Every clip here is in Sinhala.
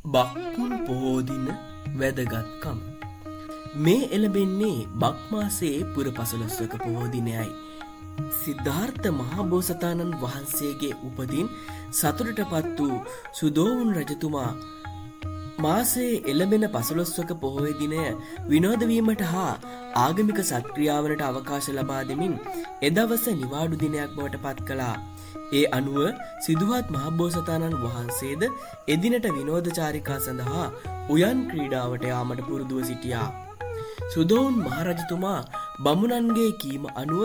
බක්කුන් පොහෝ දින වැදගත්කම. මේ එළඹෙන්නේ බක් මාසයේ පුර 15වක පොහෝ දිනයයි. සිද්ධාර්ථ මහා බෝසතාණන් වහන්සේගේ උපතින් සතුටටපත් වූ සුදෝවුන් රජතුමා මාසයේ එළඹෙන 15වක පොහොය දිනය විනෝද වීමට හා ආගමික සත්ක්‍රියාවලට අවකාශ ලබා දෙමින් එදවස නිවාඩු දිනයක් බවට පත් කළා. ඒ අනුව සිදුහත් මහබෝසතාණන් වහන්සේද එදිනට විනෝදචාරිකා සඳහා උයන් ක්‍රීඩාවට යාමට පුරුදුව සිටියා. සුදෝවුන් මහරජතුමා බමුණන්ගේ කීම අනුව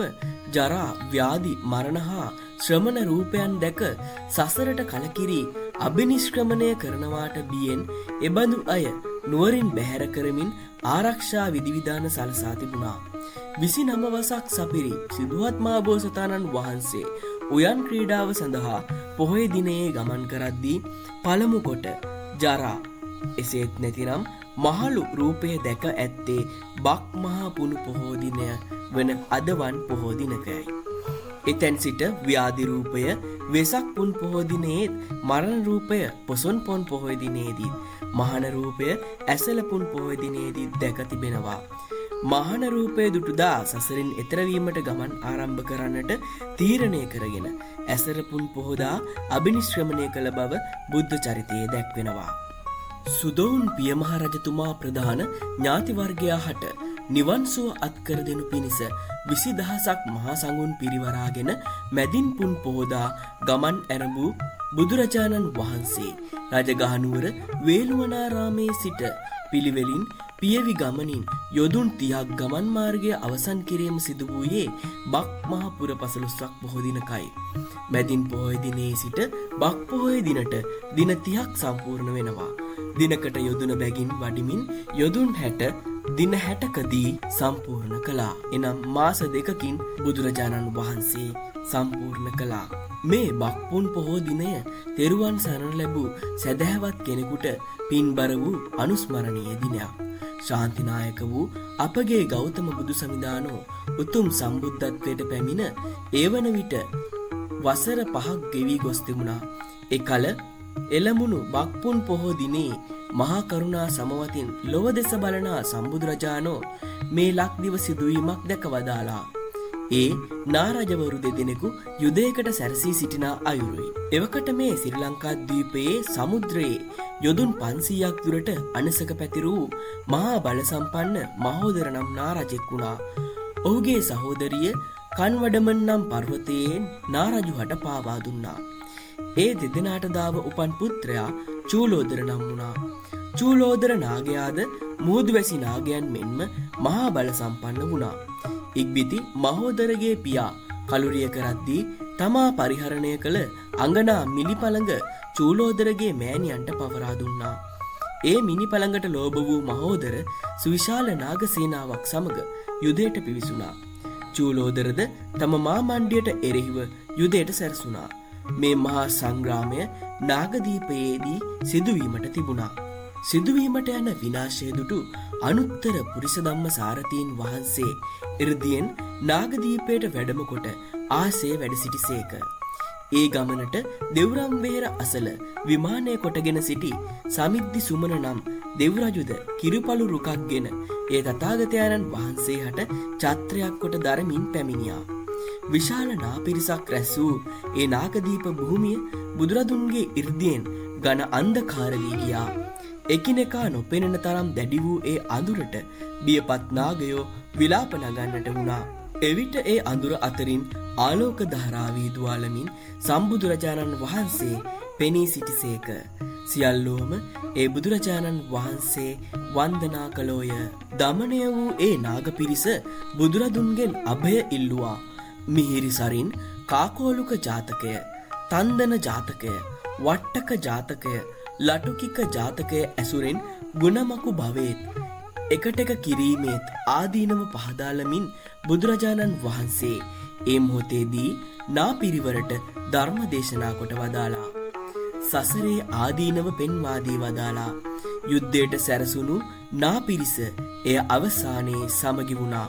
ජරා, ව්‍යාධි, මරණ හා ශ්‍රමණ රූපයන් දැක සසරට කලකිරි අභිනිෂ්ක්‍රමණය කරනවාට බියෙන් එබඳු අය නුවරින් බැහැර කරමින් ආරක්ෂා විධිවිධාන සලසා තිබුණා. 29 වසක් සපිරි සිදුහත් මහබෝසතාණන් වහන්සේ උයන් ක්‍රීඩාව සඳහා පොහොය දිනයේ ගමන් කරද්දී පළමු කොට ජරා, එසේත් නැතිනම් මහලු රූපය දැක ඇත්තේ බක් මහා පුණු පොහෝ දිනය වන අදවන් පොහෝ දිනකයි. එතැන් සිට ව්‍යාධි රූපය වෙසක් පුන් පොහෝ දිනයේත්, මරණ රූපය පොසොන් පොන් පොහොය දිනයේදීත්, මහන රූපය ඇසළ පුන් පොහොය දිනයේදීත් දැක තිබෙනවා. මහන රූපය දුටුදා සසරින් එතරවීමට ගමන් ආරම්භ කරන්නට තීරණය කරගෙන ඇසර පුන් පොහොදා අභිනිශ්ක්‍රමණය කළ බව බුද්ධ චරිතයේ දැක්වෙනවා. සුදෝවුන් පිය මහ රජතුමා ප්‍රධාන ඥාති වර්ගයා හට නිවන් සුව අත්කර දෙනු පිණිස 20000ක් මහා සංඝුන් පිරිවරාගෙන මැදින් පුන් පොහොදා ගමන් ඇරඹූ බුදුරජාණන් වහන්සේ රජගහනුවර වේළුවනාරාමේ සිට පිළිවෙලින් පියවි ගමනින් යොදුන් 30ක් ගමන් මාර්ගය අවසන් කිරීම සිදු වූයේ බක් මහ පුර 15ක් පොහෝ දිනකයි. මැදින් පොහොය දිනේ සිට බක් පොහොය දිනට දින 30ක් සම්පූර්ණ වෙනවා. දිනකට යොදුන බැගින් වඩිමින් යොදුන් 60 දින 60කදී සම්පූර්ණ කළා. එනම් මාස දෙකකින් බුදුරජාණන් වහන්සේ සම්පූර්ණ කළා. මේ බක්පුන් පොහෝ දිනය තෙරුවන් සරණ ලැබූ සැදැහැවත් කෙනෙකුට පින්බර වූ අනුස්මරණීය දිනයක්. ශාන්තිනායක වූ අපගේ ගෞතම බුදු සමිඳානෝ උතුම් සම්බුද්ධත්වයට පැමිණ ඒවන විට වසර 5ක් ගෙවී ගොස් තිබුණා. එකල එළඹුණු බක්පුන් පොහෝ දිනේ මහා කරුණා සමවතින් ලොව දෙස බලනා සම්බුදුරජාණෝ මේ ලක්දිව සිදුවීමක් දැක වදාලා. ඒ නාරජවරු දෙදෙනෙකු යුදයකට සැරසී සිටිනා අයුරුයි. එවකට මේ ශ්‍රී ලංකා ද්වීපයේ සමුද්‍රයේ යොදුන් 500ක් දුරට අනසක පැතිරූ මහා බල සම්පන්න මහෝදර නම් නාරජෙක් වුණා. ඔහුගේ සහෝදරිය කන්වඩමන් නම් පර්වතයෙන් නාරජුහට පාවා දුන්නා. ඒ දෙදෙනාට දාව උපන් පුත්‍රයා චූලෝදර නම් වුණා. චූලෝදර නාගයාද මුහුදුවැසි නාගයන් මෙන්ම මහා බල සම්පන්න වුණා. ඉක්බිති මහෝදරගේ පියා කලුරිය කරද්දී තමා පරිහරණය කළ අඟනා මිලිපළඟ චූලෝදරගේ මෑණියන්ට පවරා දුන්නා. ඒ මිනිපළඟට ලෝභ වූ මහෝදර සුවිශාල නාග සේනාවක් සමග යුදයට පිවිසුණා. චූලෝදරද තම මාමණ්ඩියට එරෙහිව යුදයට සැරසුණා. මේ මහා සංග්‍රාමය නාගදීපයේදී සිදුවීමට තිබුණා. සිදුවීමට යන විනාශය දුටු අනුත්තර පුරිස ධම්ම සාරතීන් වහන්සේ එ르දියෙන් නාගදීපයට වැඩම කොට ආසේ වැඩ සිටිසේක. ඒ ගමනට දෙව්රම් වෙහෙර අසල විමානය කොටගෙන සිටි සමිද්දි සුමන නම් දෙව්රජුද කිරිපළු රුකක්ගෙන ඒ තථාගතයන්න් වහන්සේ හට ඡත්‍රයක් කොට දරමින් පැමිණියා. විශාල නාපිරිසක් රැස් වූ ඒ නාගදීප භූමිය බුදුරදුන්ගේ 이르දියෙන් ඝන අන්ධකාර වී ගියා. එකිනෙකා නොපෙනෙන තරම් දැඩි වූ ඒ අඳුරට බියපත් නාගයෝ විලාප නගන්නට වුණා. එවිට ඒ අඳුර අතරින් ආලෝක ධාරාවී දුවලමින් සම්බුදුරජාණන් වහන්සේ පෙනී සිටිසේක. සියල්ලෝම ඒ බුදුරජාණන් වහන්සේ වන්දනා කළෝය. දමනය වූ ඒ නාග පිරිස බුදුරදුන්ගෙන් අභය ඉල්ලුවා. මිහිරි සරින් කාකෝලුක ජාතකය, තන්දන ජාතකය, වට්ටක ජාතකය, ලටුකික ජාතකය ඇසුරෙන් ගුණමකු භවේත් එකට එක කිරීමේත් ආදීනව පහදාලමින් බුදුරජාණන් වහන්සේ ඒ මොහොතේදී නාපිරිවරට ධර්ම දේශනා කොට වදාලා. සසරේ ආදීනව පෙන්වා දී වදාලා. යුද්ධයට සැරසුණු නාපිරිස එය අවසානයේ සමගි වුණා.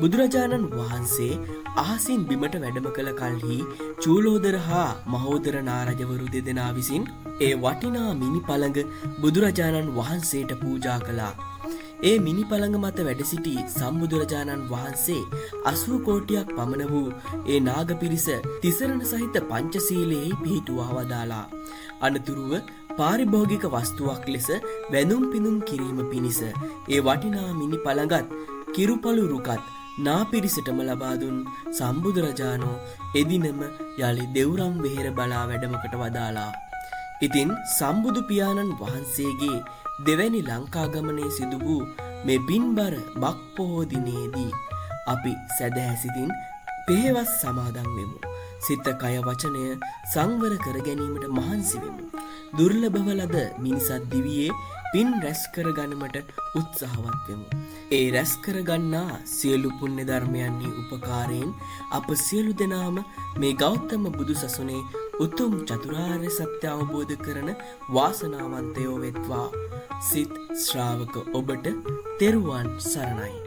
බුදුරජාණන් වහන්සේ අහසින් බිමට වැඩම කළ කල්හි චූලෝදර හා මහෝදර නාරජවරු දෙදෙනා විසින් ඒ වටිනා මිනි පළඟ බුදුරජාණන් වහන්සේට පූජා කළා. ඒ මිනි පළඟ මත වැඩ සිටි සම්බුදුරජාණන් වහන්සේ 80 කෝටියක් පමණ වූ ඒ නාග පිරිස තිසරණ සහිත පංචශීලයේ පිහිටුවා වදාලා. අනතුරුව පාරිභෝගික වස්තුවක් ලෙස වැඳුම් පිදුම් කිරීම පිණිස ඒ වටිනා මිනි පළඟත් කිරුපළු රුකත් නාපිරිසටම ලබා දුන් සම්බුදුරජාණෝ එදිනම යලි දෙව්රම් වෙහෙර බලා වැඩමකට වදාලා. ඉතින් සම්බුදු පියාණන් වහන්සේගේ දෙවැනි ලංකා ගමනේ සිදු වූ මේ පින්බර බක් පොහෝ දිනේදී අපි සැදැහැසිතින් පෙහෙවස් සමාදන් වෙමු. සිත කය වචනය සංවර කර ගැනීමට මහන්සි වෙමු. දුර්ලභව ලද මිනිසත් දිවියේ පින් රැස් කර ගන්නමට උත්සාහවත් වෙමු. ඒ රැස් කර ගන්නා සියලු පුණ්‍ය ධර්මයන්හි උපකාරයෙන් අප සියලු දෙනාම මේ ගෞතම බුදු සසුනේ උතුම් චතුරාර්ය සත්‍ය අවබෝධ කරන වාසනාවන්තයෝ වෙත්වා. සිත් ශ්‍රාවක ඔබට තෙරුවන් සරණයි.